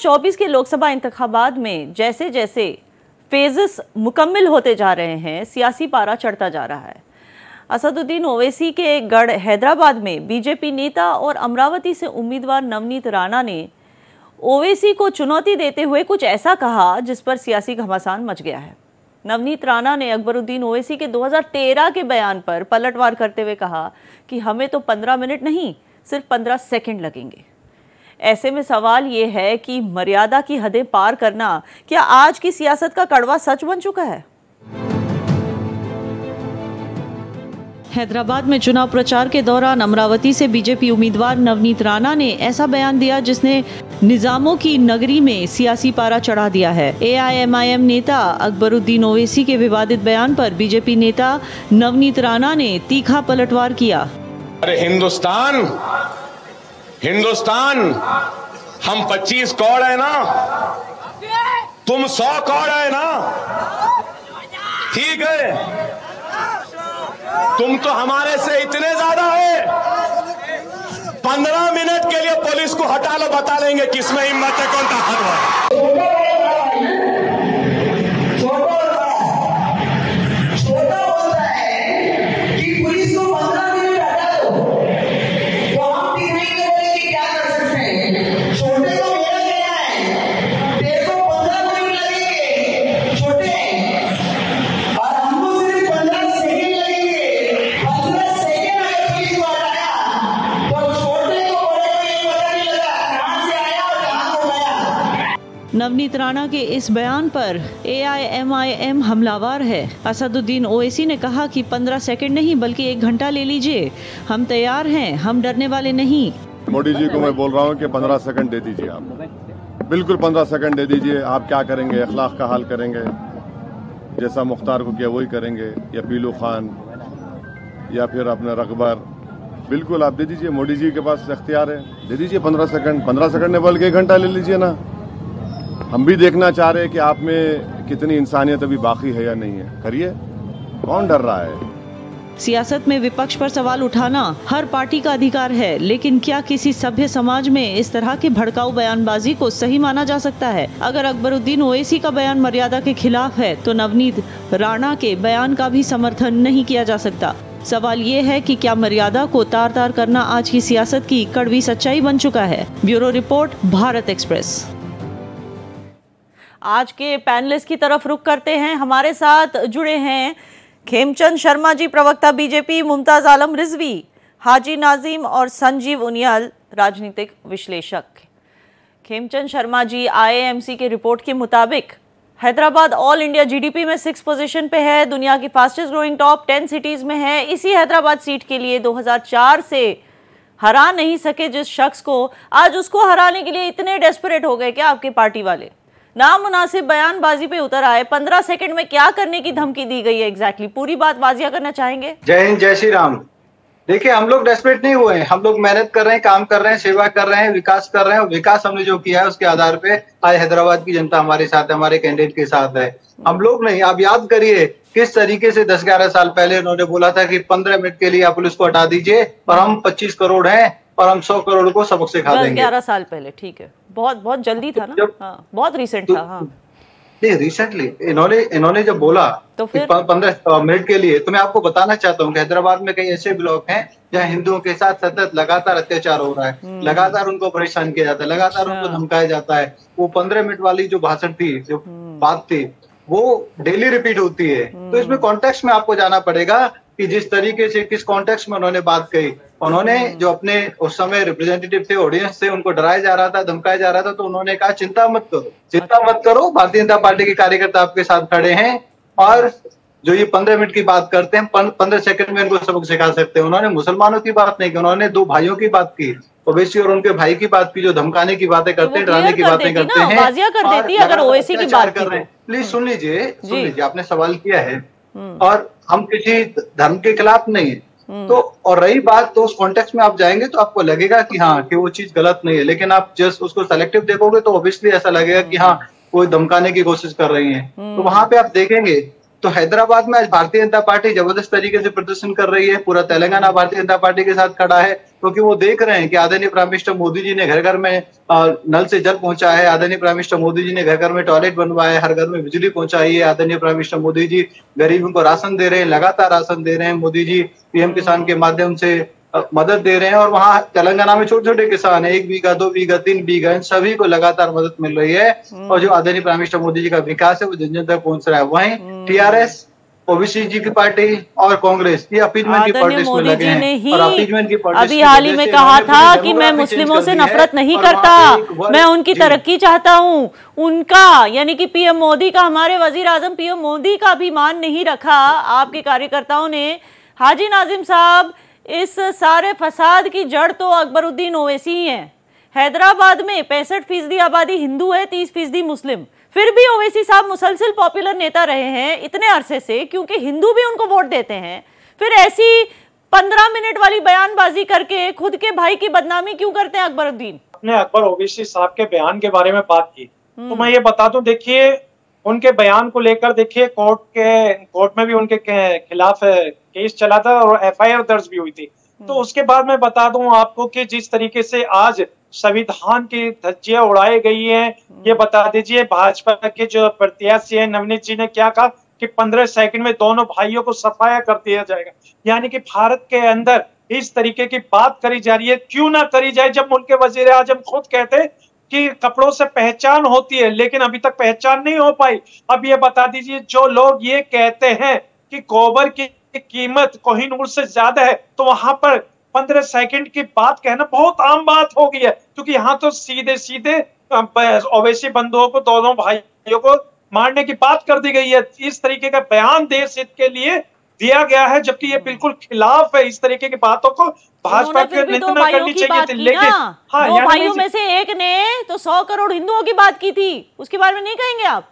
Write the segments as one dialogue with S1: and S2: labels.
S1: 2024 के लोकसभा इंतखाबात में जैसे जैसे फेजेस मुकम्मल होते जा रहे हैं, सियासी पारा चढ़ता जा रहा है। असदुद्दीन ओवैसी के गढ़ हैदराबाद में बीजेपी नेता और अमरावती से उम्मीदवार नवनीत राणा ने ओवैसी को चुनौती देते हुए कुछ ऐसा कहा जिस पर सियासी घमासान मच गया है। नवनीत राणा ने अकबरुद्दीन ओवैसी के 2013 के बयान पर पलटवार करते हुए कहा कि हमें तो 15 मिनट नहीं, सिर्फ 15 सेकंड लगेंगे। ऐसे में सवाल ये है कि मर्यादा की हदें पार करना क्या आज की सियासत का कड़वा सच बन चुका है? हैदराबाद में चुनाव प्रचार के दौरान अमरावती से बीजेपी उम्मीदवार नवनीत राणा ने ऐसा बयान दिया जिसने निजामों की नगरी में सियासी पारा चढ़ा दिया है। AIMIM नेता अकबरुद्दीन ओवैसी के विवादित बयान पर बीजेपी नेता नवनीत राणा ने तीखा पलटवार किया।
S2: अरे हिंदुस्तान हम 25 करोड़ है ना, तुम 100 करोड़ है ना, ठीक है। तुम तो हमारे से इतने ज्यादा है, 15 मिनट के लिए पुलिस को हटा लो, बता लेंगे किसमें हिम्मत है, कौन ताकतवर है।
S1: नवनीत राणा के इस बयान पर AIMIM हमलावर है। असदुद्दीन ओवैसी ने कहा कि 15 सेकंड नहीं बल्कि 1 घंटा ले लीजिए, हम तैयार हैं, हम डरने वाले नहीं।
S3: मोदी जी को मैं बोल रहा हूं कि 15 सेकंड दे दीजिए, आप बिल्कुल 15 सेकंड दे दीजिए। आप क्या करेंगे? अखलाक का हाल करेंगे, जैसा मुख्तार को किया वही करेंगे, या पीलू खान या फिर अपने रकबर, बिल्कुल आप दे दीजिए। मोदी जी के पास इख्तियार है, दे दीजिए 15 सेकंड। 15 सेकंड ने बल्कि 1 घंटा ले लीजिए ना। हम भी देखना चाह रहे हैं कि आप में कितनी इंसानियत अभी बाकी है या नहीं है। करिए, कौन डर रहा है?
S1: सियासत में विपक्ष पर सवाल उठाना हर पार्टी का अधिकार है, लेकिन क्या किसी सभ्य समाज में इस तरह की भड़काऊ बयानबाजी को सही माना जा सकता है? अगर अकबरुद्दीन ओवैसी का बयान मर्यादा के खिलाफ है तो नवनीत राणा के बयान का भी समर्थन नहीं किया जा सकता। सवाल ये है कि क्या मर्यादा को तार तार करना आज की सियासत की कड़वी सच्चाई बन चुका है? Bureau report, Bharat express. आज के पैनलिस्ट की तरफ रुख करते हैं। हमारे साथ जुड़े हैं खेमचंद शर्मा जी, प्रवक्ता बीजेपी, मुमताज आलम रिजवी, हाजी नाजिम और संजीव उनियाल, राजनीतिक विश्लेषक। खेमचंद शर्मा जी, IIMC के रिपोर्ट के मुताबिक हैदराबाद ऑल इंडिया GDP में 6 पोजीशन पे है, दुनिया की फास्टेस्ट ग्रोइंग टॉप 10 सिटीज में है। इसी हैदराबाद सीट के लिए 2004 से हरा नहीं सके जिस शख्स को, आज उसको हराने के लिए इतने डेस्परेट हो गए क्या आपके पार्टी वाले? नामुनासिब बयानबाजी पे उतर आए। 15 सेकंड में क्या करने की धमकी दी गई है एग्जैक्टली? पूरी बात वाजिया करना चाहेंगे।
S4: जय हिंद, जय श्री राम। देखिए, हम लोग डेस्परेट नहीं हुए हैं, हम लोग मेहनत कर रहे हैं, काम कर रहे हैं, सेवा कर रहे हैं, विकास कर रहे हैं। विकास हमने जो किया है उसके आधार पे आज हैदराबाद की जनता हमारे साथ है, हमारे कैंडिडेट के साथ है। हम लोग नहीं, आप याद करिए किस तरीके से 10-11 साल पहले उन्होंने बोला था कि 15 मिनट के लिए आप पुलिस को हटा दीजिए और हम 25 करोड़ हैं और हम 100 करोड़ को सबक सिखा देंगे।
S1: 11 साल पहले, ठीक है, बहुत जल्दी था ना। हाँ, बहुत रिसेंट था। हाँ,
S4: नहीं, रिसेंटली इन्होंने जब बोला तो फिर 15 मिनट के लिए, तो मैं आपको बताना चाहता हूँ कि हैदराबाद में कई ऐसे ब्लॉक हैं जहाँ हिंदुओं के साथ सतत लगातार अत्याचार हो रहा है, लगातार उनको परेशान किया जाता है, लगातार उनको धमकाया जाता है। वो 15 मिनट वाली जो भाषण थी, जो बात थी, वो डेली रिपीट होती है। तो इसमें कॉन्टेक्स्ट में आपको जाना पड़ेगा कि जिस तरीके से, किस कॉन्टेक्स्ट में उन्होंने बात कही। उन्होंने जो अपने उस समय रिप्रेजेंटेटिव थे, ऑडियंस थे, उनको डराया जा रहा था, धमकाया जा रहा था, तो उन्होंने कहा चिंता मत करो, चिंता मत करो, भारतीय जनता पार्टी के कार्यकर्ता आपके साथ खड़े हैं। और जो ये 15 मिनट की बात करते हैं, 15 सेकंड में इनको सबक सिखा सकते हैं। उन्होंने मुसलमानों की बात नहीं की, उन्होंने 2 भाइयों की बात की, ओवैसी और उनके भाई की बात की, जो धमकाने की बातें करते हैं, डराने की बातें करते हैं।
S1: अगर ओवैसी की बात कर रहे हैं,
S4: प्लीज सुन लीजिए, आपने सवाल किया है और हम किसी धर्म के खिलाफ नहीं है। तो और रही बात, तो उस कॉन्टेक्स्ट में आप जाएंगे तो आपको लगेगा कि हाँ, कि वो चीज गलत नहीं है। लेकिन आप जस्ट उसको सेलेक्टिव देखोगे तो ऑब्वियसली ऐसा लगेगा कि हाँ, कोई धमकाने की कोशिश कर रही है। तो वहां पे आप देखेंगे तो हैदराबाद में आज भारतीय जनता पार्टी जबरदस्त तरीके से प्रदर्शन कर रही है, पूरा तेलंगाना भारतीय जनता पार्टी के साथ खड़ा है, क्योंकि वो देख रहे हैं कि आदरणीय प्राइम मिनिस्टर मोदी जी ने घर घर में नल से जल पहुंचा है, आदरणीय प्राइम मिनिस्टर मोदी जी ने घर घर में टॉयलेट बनवाया है, हर घर में बिजली पहुंचाई है, आदरणीय प्राइम मिनिस्टर मोदी जी गरीबों को राशन दे रहे हैं, लगातार राशन दे रहे हैं, मोदी जी पीएम किसान के माध्यम से मदद दे रहे हैं। और वहाँ तेलंगाना में छोटे छोटे किसान है, 1 बीघा 2 बीघा 3 बीघा, इन सभी को लगातार मदद मिल रही है। और जो आदरणीय प्राइम मिनिस्टर मोदी जी का विकास है वो जन जन तक पहुंच रहा है। वहीं टीआरएस, ओबीसी जी की पार्टी और कांग्रेस ये अपीजमेंट की पॉलिटिक्स में लगे हैं। और अपीजमेंट की पॉलिटिक्स
S1: अभी हाल ही में कहा था कि मैं मुस्लिमों से नफरत नहीं करता, मैं उनकी तरक्की चाहता हूँ। उनका यानी कि पीएम मोदी का, हमारे वजीर आजम पीएम मोदी का भी मान नहीं रखा आपके कार्यकर्ताओं ने। हाजी नाजिम साहब, इस सारे फसाद की जड़ तो अकबरुद्दीन ओवैसी ही है। हैदराबाद में 65% आबादी हिंदू है, 30% मुस्लिम, फिर भी ओवैसी साहब मुसलसल पॉपुलर नेता रहे हैं इतने अरसे से, क्योंकि हिंदू भी उनको वोट देते हैं। फिर ऐसी 15 मिनट वाली बयानबाजी करके खुद के भाई की बदनामी क्यों करते हैं अकबरुद्दीन?
S5: आपने अकबर ओवैसी साहब के बयान के बारे में बात की, तो मैं ये बता दूं, देखिए उनके बयान को लेकर देखिए कोर्ट में भी उनके खिलाफ केस चला था और एफआईआर दर्ज भी हुई थी। तो उसके बाद मैं बता दूं आपको कि जिस तरीके से आज संविधान की धज्जियां उड़ाई गई हैं, ये बता दीजिए भाजपा के जो प्रत्याशी है नवनीत जी ने क्या कहा कि 15 सेकंड में दोनों भाइयों को सफाया कर दिया जाएगा। यानी कि भारत के अंदर इस तरीके की बात करी जा रही है। क्यों ना करी जाए जब मुल्क के वजीर आजम खुद कहते कि कपड़ों से पहचान होती है, लेकिन अभी तक पहचान नहीं हो पाई। अब ये बता दीजिए, जो लोग ये कहते हैं कि गोबर की कीमत कोहिनूर से ज्यादा है, तो वहां पर 15 सेकंड की बात कहना बहुत आम बात हो गई है, क्योंकि यहाँ तो सीधे सीधे ओवैसी बंधुओं को, दोनों भाइयों को मारने की बात कर दी गई है। इस तरीके का बयान देश हित के लिए दिया गया है, जबकि ये बिल्कुल खिलाफ है। इस तरीके की बातों को भाजपा की निंदा करनी चाहिए थी, लेकिन
S1: हाँ, दो भाइयों में से एक ने तो 100 करोड़ हिंदुओं की बात की थी, उसके बारे में नहीं कहेंगे आप?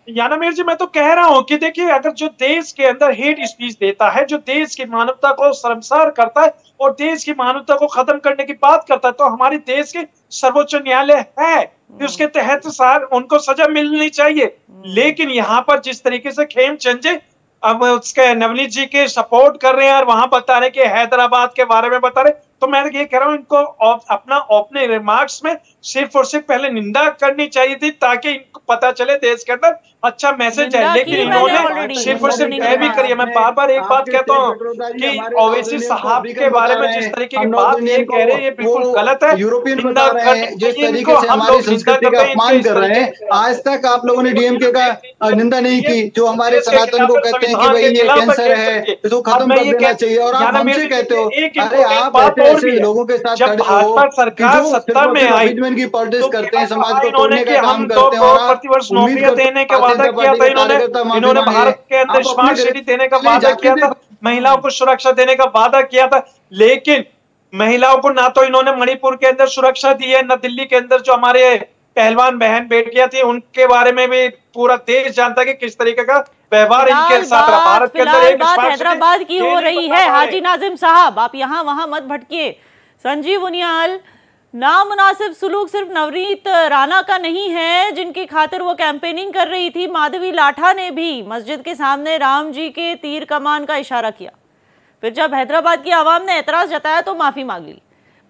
S5: याना मीर जी, मैं तो कह रहा हूं कि देखिए, अगर जो देश के अंदर हेट स्पीच देता है, जो देश की मानवता को शर्मसार करता है और देश की मानवता को खत्म करने की बात करता है, तो हमारे देश के सर्वोच्च न्यायालय है, उसके तहत उनको सजा मिलनी चाहिए। लेकिन यहाँ पर जिस तरीके से खेमचंद जी अब उसके नवनीत जी के सपोर्ट कर रहे हैं और वहां बता रहे कि हैदराबाद के बारे में बता रहे, तो मैं ये कह रहा हूं इनको अपने रिमार्क्स में सिर्फ और सिर्फ पहले निंदा करनी चाहिए थी, ताकि इनको पता चले देश के अंदर अच्छा मैसेज है। लेकिन इन्होंने सिर्फ और सिर्फ यह भी करिए। मैं बार बार एक बात कहता हूँ कि ओवैसी साहब के बारे में जिस तरीके की बात ये कह रहे हैं, ये बिल्कुल गलत है।
S4: निंदा जिस तरीके से हमारी संस्कृति का अपमान कर रहे हैं, आज तक आप लोगों ने डीएमके का निंदा नहीं की, जो हमारे सनातन को कहते हैं कि भाई ये कैंसर है, इसको खत्म कर देना चाहिए। और आप हमसे कहते हो, अरे आप ऐसे लोगों के साथ खड़े हो
S5: सरकार सत्ता में आई
S4: की पॉलिटिक्स करते हैं, समाज को तोड़ने का काम करते हैं।
S5: और प्रतिवर्ष नौकरियां देने का वादा किया था इन्होंने भारत के अंदर स्मार्ट सिटी देने का वादा किया था, महिलाओं को सुरक्षा देने का वादा किया था, लेकिन महिलाओं को ना तो इन्होंने मणिपुर के अंदर सुरक्षा दी है, ना दिल्ली के अंदर जो हमारे पहलवान बहन बेटियां थी उनके बारे में भी पूरा देश जानता है कि किस तरीके का व्यवहार इनके साथ रहा। भारत के अंदर एक
S1: हैदराबाद की हो रही है। हाजी नाजिम साहब, आप यहाँ वहां मत भटकिए। संजीव उनियाल, नामुनासिब सुलूक सिर्फ नवनीत राणा का नहीं है जिनकी खातिर वो कैंपेनिंग कर रही थी, माधवी लाठा ने भी मस्जिद के सामने राम जी के तीर कमान का इशारा किया। फिर जब हैदराबाद की आवाम ने एतराज जताया तो माफी मांग ली।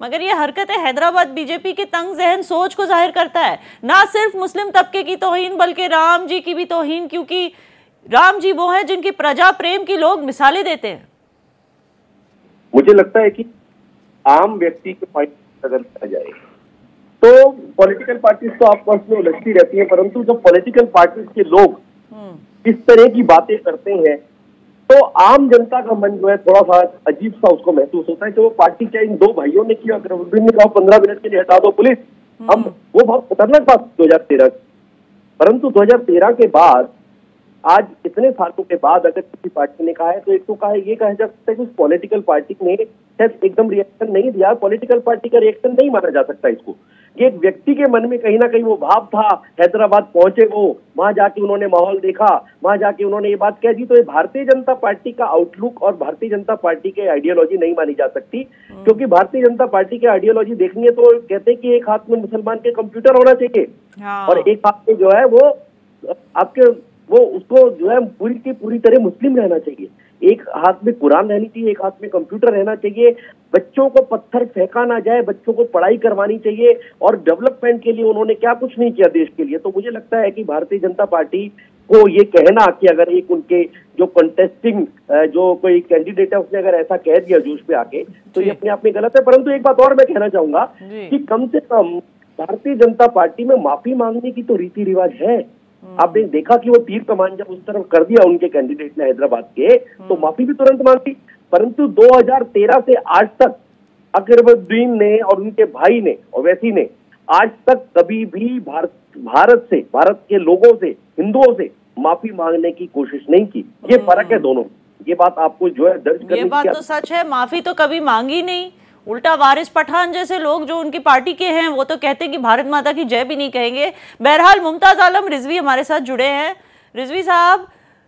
S1: मगर ये हरकतें हैदराबाद बीजेपी की तंग जहन सोच को जाहिर करता है, ना सिर्फ मुस्लिम तबके की तौहीन बल्कि राम जी की भी तौहीन, क्योंकि राम जी वो हैं जिनकी प्रजा प्रेम की लोग मिसालें देते हैं।
S6: मुझे लगता है कि आम व्यक्ति के पॉइंट अगर किया जाए तो पॉलिटिकल पार्टीज तो आपस में उलझती रहती हैं, परंतु जब पॉलिटिकल पार्टीज के लोग इस तरह की बातें करते हैं तो आम जनता का मन जो है थोड़ा सा अजीब सा उसको महसूस होता है कि वो पार्टी क्या इन दो भाइयों ने किया, अकबरुद्दीन ने कहा 15 मिनट के लिए हटा दो पुलिस, हम वो बहुत खतरनाक बात 2013 परंतु 2013 के बाद आज इतने सालों के बाद अगर किसी पार्टी ने कहा है तो एक तो कहा ये कहा जा सकता है कि उस पॉलिटिकल पार्टी ने एकदम रिएक्शन नहीं दिया, पॉलिटिकल पार्टी का रिएक्शन नहीं माना जा सकता इसको। ये एक व्यक्ति के मन में कहीं ना कहीं वो भाव था, हैदराबाद पहुंचे वो, वहां जाके उन्होंने माहौल देखा, वहां जाके उन्होंने ये बात कह दी, तो ये भारतीय जनता पार्टी का आउटलुक और भारतीय जनता पार्टी के आइडियोलॉजी नहीं मानी जा सकती। क्योंकि भारतीय जनता पार्टी की आइडियोलॉजी देखनी है तो कहते हैं कि एक हाथ में मुसलमान के कंप्यूटर होना चाहिए और एक हाथ में जो है वो आपके वो उसको जो है पूरी की पूरी तरह मुस्लिम रहना चाहिए। एक हाथ में कुरान रहनी चाहिए, एक हाथ में कंप्यूटर रहना चाहिए। बच्चों को पत्थर फेंका ना जाए, बच्चों को पढ़ाई करवानी चाहिए। और डेवलपमेंट के लिए उन्होंने क्या कुछ नहीं किया देश के लिए। तो मुझे लगता है कि भारतीय जनता पार्टी को ये कहना कि अगर एक उनके जो कंटेस्टिंग जो कोई कैंडिडेट है उसने अगर ऐसा कह दिया जोश पे आके, तो ये अपने आप में गलत है। परंतु एक बात और मैं कहना चाहूंगा कि कम से कम भारतीय जनता पार्टी में माफी मांगने की तो रीति रिवाज है। आपने देखा कि वो तीर कमान जब उस तरफ कर दिया उनके कैंडिडेट ने हैदराबाद के, तो माफी भी तुरंत मांगी। परंतु 2013 से आज तक अकबरुद्दीन ने और उनके भाई ने ओवैसी ने आज तक कभी भी भारत के लोगों से, हिंदुओं से माफी मांगने की कोशिश नहीं की। ये फर्क है दोनों। ये बात आपको जो है दर्ज करनी,
S1: ये बात तो सच है, माफी तो कभी मांगी नहीं। उल्टा वारिस पठान जैसे लोग जो उनकी पार्टी के हैं वो तो कहते हैं कि भारत माता की जय भी नहीं कहेंगे। बहरहाल मुमताज आलम रिजवी हमारे साथ जुड़े हैं। रिजवी साहब,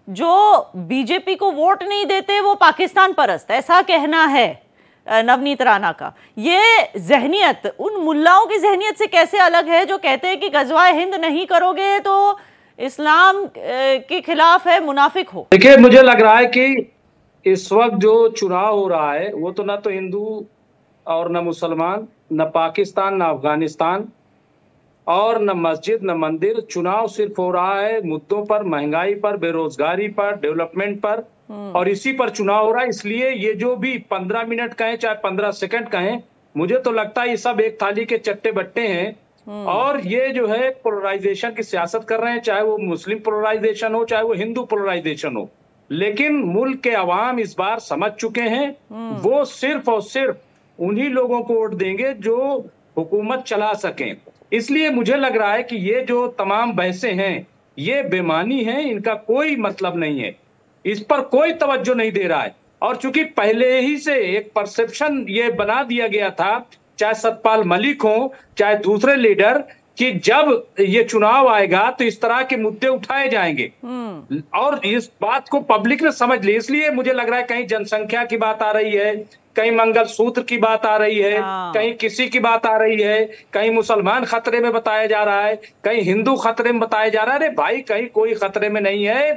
S1: जो बीजेपी को वोट नहीं देते वो पाकिस्तान परस्त, ऐसा कहना है नवनीत राणा का। ये जहनियत उन मुल्लाओं की जहनियत से कैसे अलग है जो कहते हैं कि गजवा हिंद नहीं करोगे तो इस्लाम के खिलाफ है, मुनाफिक हो?
S7: देखिए, मुझे लग रहा है कि इस वक्त जो चुनाव हो रहा है वो तो ना तो हिंदू और न मुसलमान, न पाकिस्तान, न अफगानिस्तान, और न मस्जिद न मंदिर। चुनाव सिर्फ हो रहा है मुद्दों पर, महंगाई पर, बेरोजगारी पर, डेवलपमेंट पर, और इसी पर चुनाव हो रहा है। इसलिए ये जो भी 15 मिनट कहें चाहे 15 सेकंड कहें, मुझे तो लगता है ये सब एक थाली के चट्टे बट्टे हैं। और ये जो है पोलराइजेशन की सियासत कर रहे हैं, चाहे वो मुस्लिम पोलराइजेशन हो चाहे वो हिंदू पोलराइजेशन हो। लेकिन मुल्क के अवाम इस बार समझ चुके हैं, वो सिर्फ और सिर्फ उन्हीं लोगों को वोट देंगे जो हुकूमत चला सकें। इसलिए मुझे लग रहा है कि ये जो तमाम बहसें हैं ये बेमानी हैं, इनका कोई मतलब नहीं है, इस पर कोई तवज्जो नहीं दे रहा है। और चूंकि पहले ही से एक परसेप्शन ये बना दिया गया था, चाहे सतपाल मलिक हो चाहे दूसरे लीडर, कि जब ये चुनाव आएगा तो इस तरह के मुद्दे उठाए जाएंगे, और इस बात को पब्लिक ने समझ ली। इसलिए मुझे लग रहा है कहीं जनसंख्या की बात आ रही है, कहीं मंगलसूत्र की बात आ रही है, कहीं किसी की बात आ रही है, कहीं मुसलमान खतरे में बताया जा रहा है, कहीं हिंदू खतरे में बताया जा रहा है। अरे भाई, कहीं कोई खतरे में नहीं है।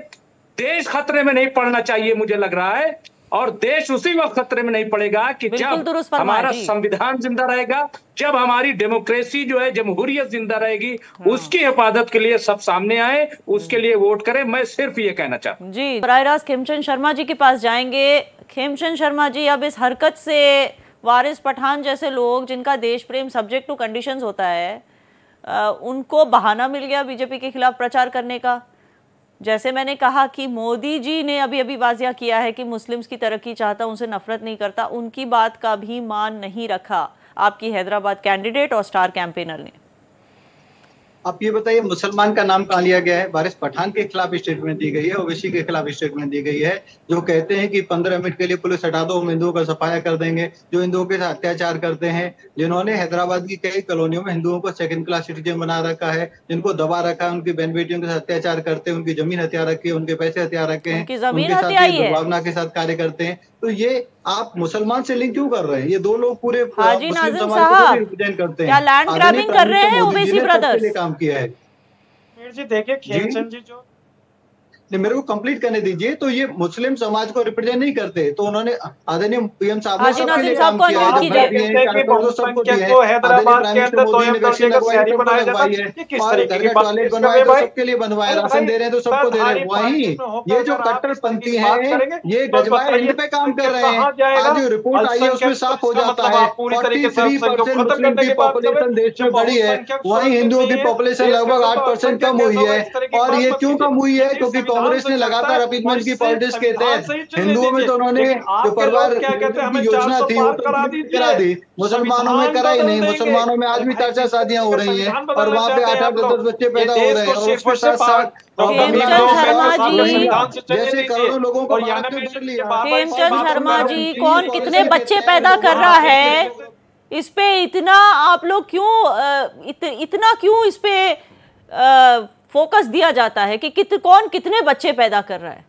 S7: देश खतरे में नहीं पड़ना चाहिए मुझे लग रहा है, और देश उसी वक्त खतरे में नहीं पड़ेगा कि जब हमारा संविधान जिंदा रहेगा, जब हमारी डेमोक्रेसी जो है, जमहूरियत जिंदा रहेगी। उसकी हिफाजत के लिए सब सामने आए, उसके लिए वोट करें। मैं सिर्फ ये कहना चाहता हूं।
S1: जी, बराह रास्त खेमचंद शर्मा जी के पास जाएंगे। खेमचंद शर्मा जी, अब इस हरकत से वारिस पठान जैसे लोग जिनका देश प्रेम सब्जेक्ट टू कंडीशंस होता है, उनको बहाना मिल गया बीजेपी के खिलाफ प्रचार करने का। जैसे मैंने कहा कि मोदी जी ने अभी अभी वाजिया किया है कि मुस्लिम्स की तरक्की चाहता, उनसे नफरत नहीं करता, उनकी बात का भी मान नहीं रखा आपकी हैदराबाद कैंडिडेट और स्टार कैंपेनर ने।
S4: आप ये बताइए, मुसलमान का नाम कहाँ लिया गया है? वारिस पठान के खिलाफ स्टेटमेंट दी गई है, ओवैसी के खिलाफ स्टेटमेंट दी गई है, जो कहते हैं कि 15 मिनट के लिए पुलिस हटा दो, हम हिंदुओं का सफाया कर देंगे, जो हिंदुओं के साथ अत्याचार करते हैं, जिन्होंने हैदराबाद की कई कॉलोनियों में हिंदुओं को सेकंड क्लास सिटीजन बना रखा है, जिनको दबा रखा है, उनकी बहन बेटियों के साथ अत्याचार करते हैं, उनकी जमीन हथिया रखी है, उनके पैसे हथिया रखे हैं, उनके साथ दुर्भावना के साथ कार्य करते हैं। तो ये आप मुसलमान से लिंक क्यों कर रहे हैं? ये दो लोग पूरे
S1: हाजी नाज़िम साहब
S4: रिप्रेजेंट करते हैं।
S1: क्या लैंड ग्रैबिंग कर रहे हैं ओवैसी ब्रदर्स?
S4: काम किया है
S5: जी। देखिए, खेमचंद जी जो
S4: मेरे को कंप्लीट करने दीजिए। तो ये मुस्लिम समाज को रिप्रेजेंट नहीं करते, तो उन्होंने आदरणीय पीएम साहब ने सबके लिए काम किया है, सबको दिया है,
S5: हैदराबाद के अंदर 2 दर्जे का शहरी बनाया जाता है, ये किस तरीके की बात है?
S4: बनवाए तो सबके लिए बनवाए, राशन दे रहे हैं तो सबको दे रहे हैं। वहीं ये जो कट्टरपंथी है, ये गजवाए हिंद पे काम कर रहे हैं। आज जो रिपोर्ट आई है उसमें साफ हो जाता है 43% मुस्लिम की पॉपुलेशन देश में बढ़ी है, वहीं हिंदुओं की पॉपुलेशन लगभग 8% कम हुई है। और ये क्यों कम हुई है? क्योंकि कांग्रेस ने लगातार अपीजमेंट की पॉलिटिक्स के तहत हिंदुओं में तो उन्होंने जो परिवार की योजना थी वो करा दी, मुसलमानों में करा ही नहीं। मुसलमानों में आज भी 4 शादियां हो रही हैं और वहाँ पे 8-10 बच्चे पैदा हो रहे हैं, और उसके साथ साथ जैसे करोड़ों लोगों को
S1: खेमचंद शर्मा जी, कौन कितने बच्चे पैदा कर रहा है, इस पे इतना आप लोग क्यों इतना क्यों इस पे फोकस दिया जाता है कि कौन कितने बच्चे पैदा कर रहा है?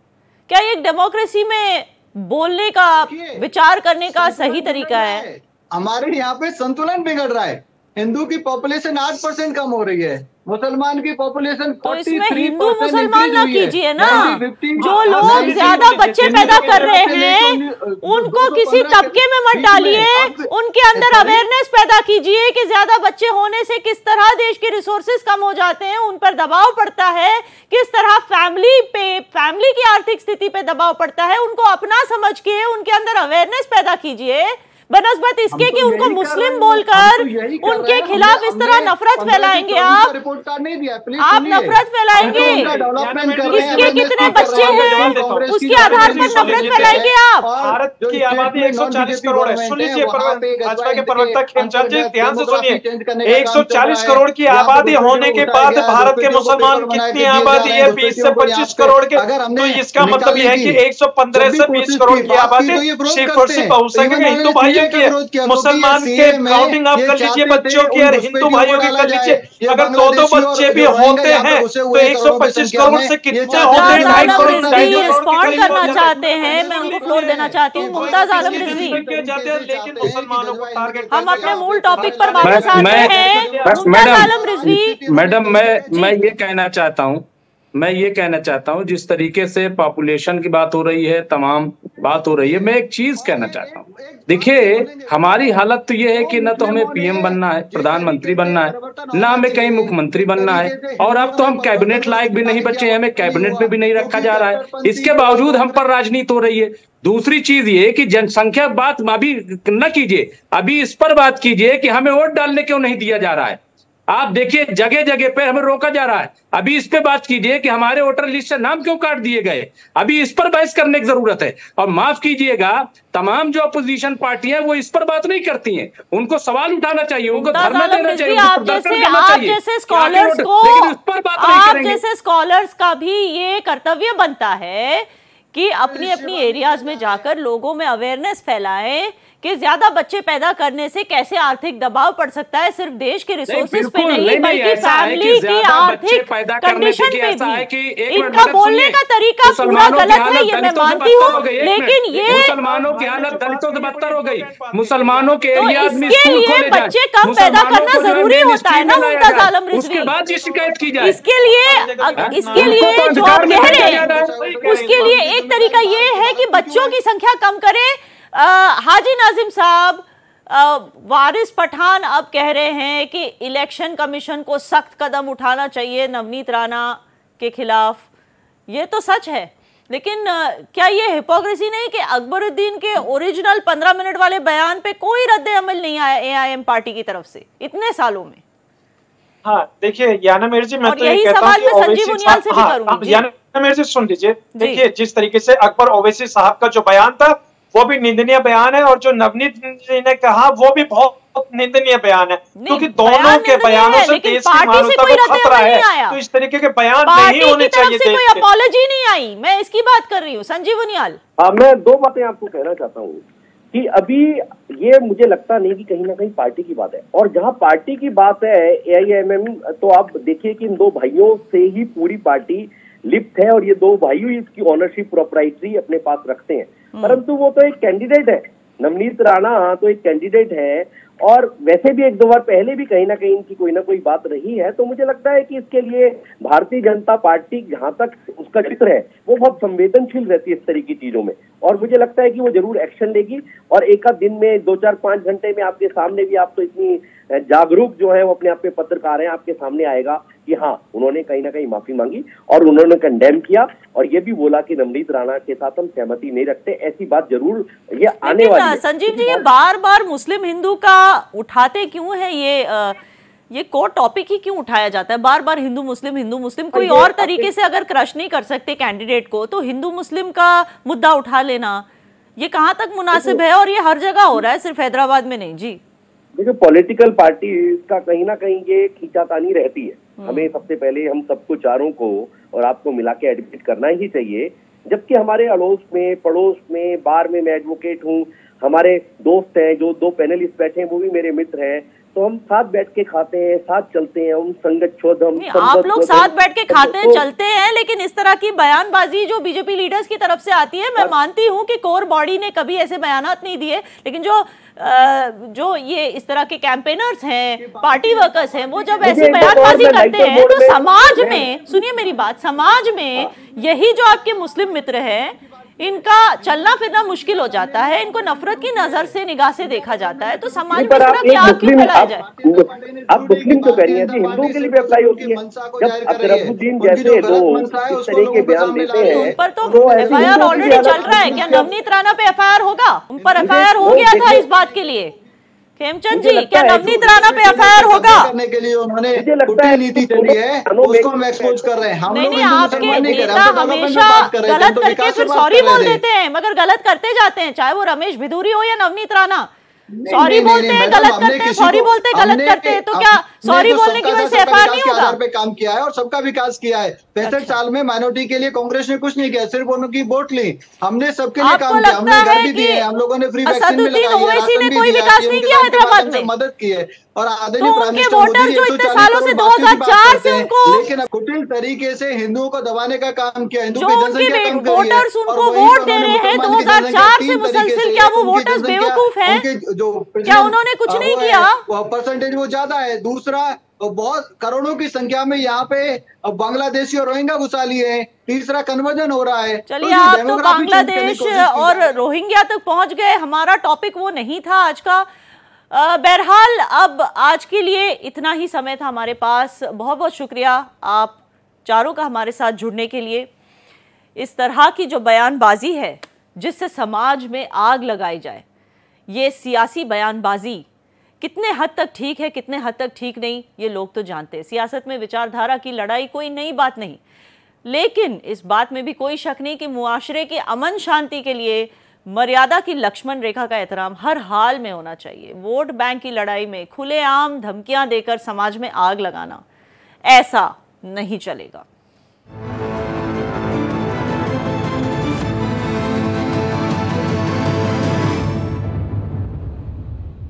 S1: क्या ये डेमोक्रेसी में बोलने का, विचार करने का सही तरीका है?
S4: हमारे यहाँ पे संतुलन बिगड़ रहा है। हिंदू की पॉपुलेशन 8% कम हो रही है, मुसलमान की पॉपुलेशन 43%
S1: तो इसमें हिंदू मुसलमान ना कीजिए ना, जो लोग ज्यादा बच्चे पैदा कर रहे हैं उनको किसी तबके में मत डालिए, उनके अंदर अवेयरनेस पैदा कीजिए कि ज्यादा बच्चे होने से किस तरह देश के रिसोर्सेज कम हो जाते हैं, उन पर दबाव पड़ता है, किस तरह फैमिली की आर्थिक स्थिति पे दबाव पड़ता है, उनको अपना समझ के उनके अंदर अवेयरनेस पैदा कीजिए, बनस्बत इसके कि उनको मुस्लिम बोलकर उनके खिलाफ इस तरह नफरत फैलाएंगे। आप नफरत फैलाएंगे, किसके कितने बच्चे हैं उसके आधार पर नफरत फैलाएंगे आप।
S5: भारत की आबादी 140 करोड़ है। सुन लीजिए भाजपा के प्रवक्ता खेमचंद जी, ध्यान से सुनिए। 140 करोड़ की आबादी होने के बाद भारत के मुसलमान कितनी आबादी है? 20 से 25 करोड़ के। तो इसका मतलब यह है कि 115 से 20 करोड़ की आबादी सिर्फ और सिर्फ पहुंच सकेंगे हिंदू भाई की। मुसलमान के काउंटिंग आप कर लीजिए बच्चों की और हिंदू भाइयों की कर लीजिए। अगर दो बच्चे भी होते हैं तो 125 करोड़ से कितने होते हैं? 2.5 करोड़।
S1: रिस्पॉन्ड करना चाहते हैं, मैं उनको फ्लोर देना चाहती हूँ। मुमताज आलम रिजवी,
S5: लेकिन मुसलमानों को टारगेट,
S1: हम अपने मूल टॉपिक पर वापस आते हैं। मुमताज आलम रिजवी
S7: मैडम, मैं ये कहना चाहता हूँ, जिस तरीके से पॉपुलेशन की बात हो रही है, तमाम बात हो रही है, मैं एक चीज कहना चाहता हूँ। देखिए, हमारी हालत तो ये है कि न तो हमें पीएम बनना है, प्रधानमंत्री बनना है, ना हमें कहीं मुख्यमंत्री बनना है, और अब तो हम कैबिनेट लायक भी नहीं बचे, हमें कैबिनेट में भी नहीं रखा जा रहा है। इसके बावजूद हम पर राजनीति हो रही है। दूसरी चीज ये कि जनसंख्या बात अभी न कीजिए, अभी इस पर बात कीजिए कि हमें वोट डालने क्यों नहीं दिया जा रहा है। आप देखिए, जगह जगह पे हमें रोका जा रहा है। अभी इस पे बात कीजिए कि हमारे वोटर लिस्ट से नाम क्यों काट दिए गए। अभी इस पर बहस करने की जरूरत है। और माफ कीजिएगा, तमाम जो अपोजिशन पार्टियां वो इस पर बात नहीं करती हैं। उनको सवाल उठाना चाहिए, उनको धरना देना चाहिए,
S1: आप जैसे स्कॉलर्स का भी ये कर्तव्य बनता है कि अपनी अपनी एरियाज में जाकर लोगों में अवेयरनेस फैलाएं कि ज्यादा बच्चे पैदा करने से कैसे आर्थिक दबाव पड़ सकता है, सिर्फ देश के रिसोर्सेज पे नहीं बल्कि फैमिली की आर्थिक कंडीशन पे भी। इनका बोलने का तरीका पूरा गलत है, ये मैं मानती हूँ, लेकिन ये
S7: मुसलमानों की हालत दलितों से बदतर हो गई। मुसलमानों के एरियाज में
S1: इसके लिए बच्चे कम पैदा करना जरूरी होता है ना मुमताज आलम रिजवी।
S7: उसके बाद ये शिकायत की जाए।
S1: इसके लिए जो आप कह रहे हैं उसके लिए एक तरीका ये है कि बच्चों की संख्या कम करे। हाजी नाजिम साहब, वारिस पठान अब कह रहे हैं कि इलेक्शन कमीशन को सख्त कदम उठाना चाहिए नवनीत राणा के खिलाफ। ये तो सच है, लेकिन क्या ये हिपोक्रेसी नहीं कि अकबरुद्दीन के ओरिजिनल 15 मिनट वाले बयान पे कोई रद्द अमल नहीं आया एआईएम पार्टी की तरफ से इतने सालों में?
S5: हाँ, देखिए याना मेरे जी, मैं तो
S1: यही सवाल मैं संजीव उनियाल से भी करूंगी।
S5: याना मेरे जी सुन लीजिए, देखिए जिस तरीके से अकबर ओवैसी साहब का जो बयान था वो भी निंदनीय बयान है, और जो नवनीत जी ने कहा वो भी बहुत निंदनीय बयान है, क्योंकि दोनों के बयानों से देश की मानवता को खतरा है। तो इस तरीके के बयान नहीं होने चाहिए।
S1: कोई अपॉलॉजी नहीं आई, मैं इसकी बात कर रही हूँ। संजीव उनियाल,
S6: मैं दो बातें आपको कहना चाहता हूँ कि अभी ये मुझे लगता नहीं कि कहीं ना कहीं पार्टी की बात है, और जहां पार्टी की बात है एआईएमएम, तो आप देखिए कि इन दो भाइयों से ही पूरी पार्टी लिप्त है, और ये दो भाइयों इसकी ऑनरशिप प्रोप्राइटरी अपने पास रखते हैं। परंतु वो तो एक कैंडिडेट है, नवनीत राणा तो एक कैंडिडेट है, और वैसे भी एक दो बार पहले भी कहीं ना कहीं इनकी कोई ना कोई बात रही है। तो मुझे लगता है कि इसके लिए भारतीय जनता पार्टी जहां तक उसका चित्र है वो बहुत संवेदनशील रहती है इस तरह की चीजों में, और मुझे लगता है कि वो जरूर एक्शन लेगी। और एक आध दिन में 2-4-5 घंटे में आपके सामने भी, आप तो इतनी जागरूक जो है वो अपने आप पे पत्रकार हैं, आपके सामने आएगा कि हाँ, उन्होंने कहीं ना कहीं माफी मांगी और उन्होंने कंडेम किया, और ये भी बोला कि नवनीत राणा के साथ हम सहमति नहीं रखते। ऐसी बात जरूर ये आने वाली है।
S1: संजीव जी, ये बार बार मुस्लिम हिंदू का उठाते क्यों है? ये कोर टॉपिक ही क्यों उठाया जाता है बार बार? हिंदू मुस्लिम कोई और तरीके से अगर क्रश नहीं कर सकते कैंडिडेट को, तो हिंदू मुस्लिम का मुद्दा उठा लेना ये कहाँ तक मुनासिब है? और ये हर जगह हो रहा है, सिर्फ हैदराबाद में नहीं। जी
S6: देखिए, पॉलिटिकल पार्टी का कहीं ना कहीं ये खींचातानी रहती है। हमें सबसे पहले हम सबको, चारों को और आपको मिला के एडमिट करना ही चाहिए, जबकि हमारे अड़ोस में, पड़ोस में, बार में मैं एडवोकेट हूँ, हमारे दोस्त हैं, जो 2 पैनलिस्ट बैठे हैं वो भी मेरे मित्र हैं, तो हम साथ बैठ के खाते हैं, साथ चलते हैं, हम संगत छोड़ हम
S1: आप लोग साथ बैठ के खाते हैं, चलते हैं, लेकिन इस तरह की बयानबाजी जो बीजेपी लीडर्स की तरफ से आती है, मैं मानती हूं कि कोर बॉडी ने कभी ऐसे बयानात नहीं दिए, लेकिन जो ये इस तरह के कैंपेनर्स हैं, पार्टी वर्कर्स हैं, वो जब ऐसी बयानबाजी करते हैं तो समाज में, सुनिए मेरी बात, समाज में यही जो आपके मुस्लिम मित्र हैं, इनका चलना फिरना मुश्किल हो जाता है, इनको नफरत की नजर से, निगाह से देखा जाता है, तो समाज में इस तरह की आग क्यों फैलाया जाए?
S6: आप मुस्लिम तो कह रही हैं, हिंदुओं के लिए भी अप्लाई होती है। जब अकरमुद्दीन जैसे लोग इस तरह के बयान देते हैं,
S1: उन पर तो एफआईआर ऑलरेडी चल रहा है। क्या नवनीत राणा पे एफआईआर होगा? उन पर एफआईआर हो गया था इस बात के लिए। खेमचंद जी, क्या नवनीत राणा पे एफआईआर होगा?
S4: करने के लिए उन्होंने कुटिल नीति चली है, उसको हम एक्सपोज कर रहे हैं। हम
S1: नहीं, आपके नेता हमेशा गलत करके फिर सॉरी बोल देते हैं, मगर गलत करते जाते हैं, चाहे वो रमेश भिदूरी हो या नवनीत राणा। सॉरी बोलते हैं, गलत करते हैं, सॉरी बोलते हैं, गलत करते हैं, तो क्या सॉरी बोलने की वजह से एफआईआर नहीं होगा?
S4: पे काम किया है और सबका विकास किया है। 65 साल में माइनॉरिटी के लिए कांग्रेस ने कुछ नहीं किया, सिर्फ उनकी वोट ली। हमने सबके लिए काम किया, हमने घर भी दिए, हम लोगों ने फ्री वैक्सीन भी लगाई है, राशन भी दिया है, मदद की है। और आदरणीय प्राइम मिनिस्टर मोदी जी 140 से 2004 से उनको, लेकिन कुटिल तरीके से हिंदुओं को दबाने का काम किया, हिंदू की जनसंख्या कम करी है,
S1: वोटर्स उनको वोट दे रहे हैं 2004 से मुसलसल। क्या वो वोटर्स बेवकूफ हैं? क्या उन्होंने कुछ नहीं किया?
S4: परसेंटेज वो ज्यादा है। दूसरा, बहुत करोड़ों की संख्या में यहाँ पे बांग्लादेशी और रोहिंग्या घुसा लिए हैं। तीसरा, कन्वर्जन हो रहा है।
S1: चलिए, आप तो बांग्लादेश और रोहिंग्या तक पहुंच गए, हमारा टॉपिक वो नहीं था आज का। बहरहाल, अब आज के लिए इतना ही समय था हमारे पास। बहुत बहुत शुक्रिया आप चारों का हमारे साथ जुड़ने के लिए। इस तरह की जो बयानबाजी है जिससे समाज में आग लगाई जाए, ये सियासी बयानबाजी कितने हद तक ठीक है, कितने हद तक ठीक नहीं, ये लोग तो जानते हैं। सियासत में विचारधारा की लड़ाई कोई नई बात नहीं, लेकिन इस बात में भी कोई शक नहीं कि मुआशरे के अमन शांति के लिए मर्यादा की लक्ष्मण रेखा का एहतराम हर हाल में होना चाहिए। वोट बैंक की लड़ाई में खुलेआम धमकियां देकर समाज में आग लगाना, ऐसा नहीं चलेगा।